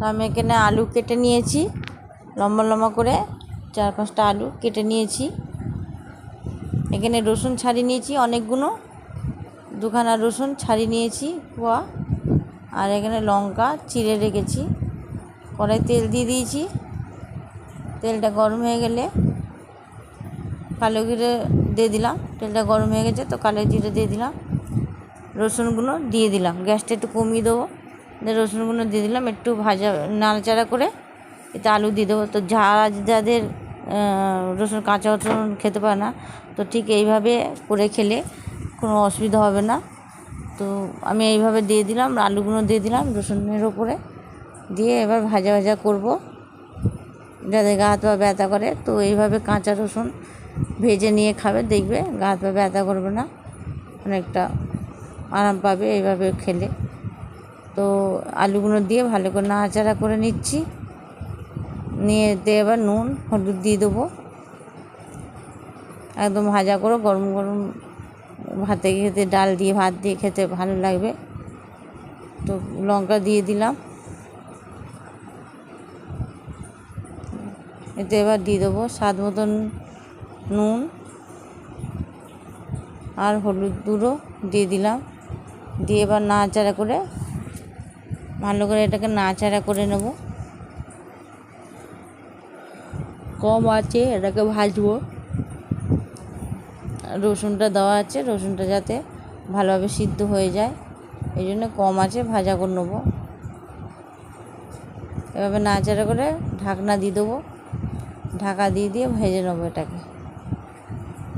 তো আমি এখানে আলু কেটে নিয়েছি, লম্বা লম্বা করে 4-5টা আলু কেটে নিয়েছি। এখানে রসুন ছাড়িয়ে নিয়েছি অনেকগুলো, 2খানা রসুন ছাড়িয়ে নিয়েছি কোয়া। আর এখানে লঙ্কা চিড়ে রেখেছি। কড়াই তেল দিয়ে দিয়েছি। তেলটা গরম হয়ে গেলে কালো জিরে দিয়ে দিলাম। তেলটা গরম হয়ে গেছে তো কালো জিরে দিয়ে দিলাম। রসুনগুলো দিয়ে দিলাম, গ্যাসটা একটু কমিয়ে দেবো। রসুনগুলো দিয়ে দিলাম, একটু ভাজা নাড়াচাড়া করে এতে আলু দিয়ে দেবো। তো যাদের রসুন কাঁচা রসুন খেতে পারে না, তো ঠিক এইভাবে করে খেলে কোনো অসুবিধা হবে না। তো আমি এইভাবে দিয়ে দিলাম, আলুগুলো দিয়ে দিলাম রসুনের ওপরে দিয়ে এবার ভাজা ভাজা করব। যাদের গা হাত পা ব্যথা করে তো এইভাবে কাঁচা রসুন ভেজে নিয়ে খাবে, দেখবে গা হাত পা ব্যথা করবে না, অনেকটা আরাম পাবে এইভাবে খেলে। তো আলুগুলো দিয়ে ভালো করে নাড়াচাড়া করে নিচ্ছি। নিয়ে এবার নুন হলুদ দিয়ে দেবো। একদম ভাজা করে গরম গরম ভাতে খেতে, ডাল দিয়ে ভাত দিয়ে খেতে ভালো লাগবে। তো লঙ্কা দিয়ে দিলাম। এতে এবার দিয়ে দেবো স্বাদ মতন নুন আর হলুদ গুঁড়ো দিয়ে দিলাম। দিয়ে এবার নাড়াচাড়া করে ভালো করে এটাকে নাড়াচাড়া করে নেব। কম আছে এটাকে ভাজবো। রসুনটা দেওয়া আছে, রসুনটা যাতে ভালোভাবে সিদ্ধ হয়ে যায় এই জন্য কম আছে ভাজা করে নেবো। এভাবে নাড়াচাড়া করে ঢাকনা দিয়ে দেবো। ঢাকা দিয়ে দিয়ে ভেজে নেবো এটাকে,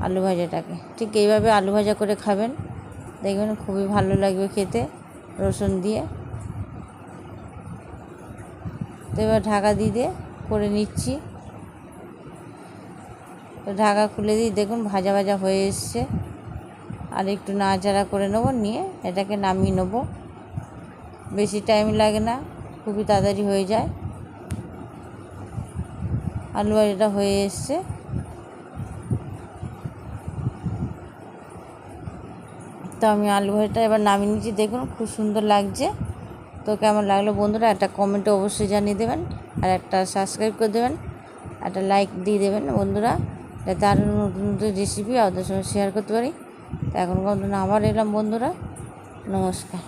আলু ভাজাটাকে। ঠিক এইভাবে আলু ভাজা করে খাবেন, দেখবেন খুবই ভালো লাগবে খেতে রসুন দিয়ে। তো এবার ঢাকা দিয়ে করে নিচ্ছি। তো ঢাকা খুলে দিয়ে দেখুন ভাজা ভাজা হয়ে এসছে। আর একটু নাড়াচাড়া করে নেবো, নিয়ে এটাকে নামিয়ে নেবো। বেশি টাইম লাগে না, খুবই তাড়াতাড়ি হয়ে যায়। আলু ভাজাটা হয়ে এসছে। তো আমি আলু ভাজাটা এবার নামিয়ে নিচ্ছি, দেখুন খুব সুন্দর লাগছে। তো কেমন লাগলো বন্ধুরা একটা কমেন্টে অবশ্যই জানিয়ে দেবেন, আর একটা সাবস্ক্রাইব করে দেবেন, একটা লাইক দিয়ে দেবেন বন্ধুরা, যাতে আরও নতুন নতুন রেসিপি আপনাদের সঙ্গে শেয়ার করতে পারি। তো এখন পর্যন্ত আবার এলাম বন্ধুরা, নমস্কার।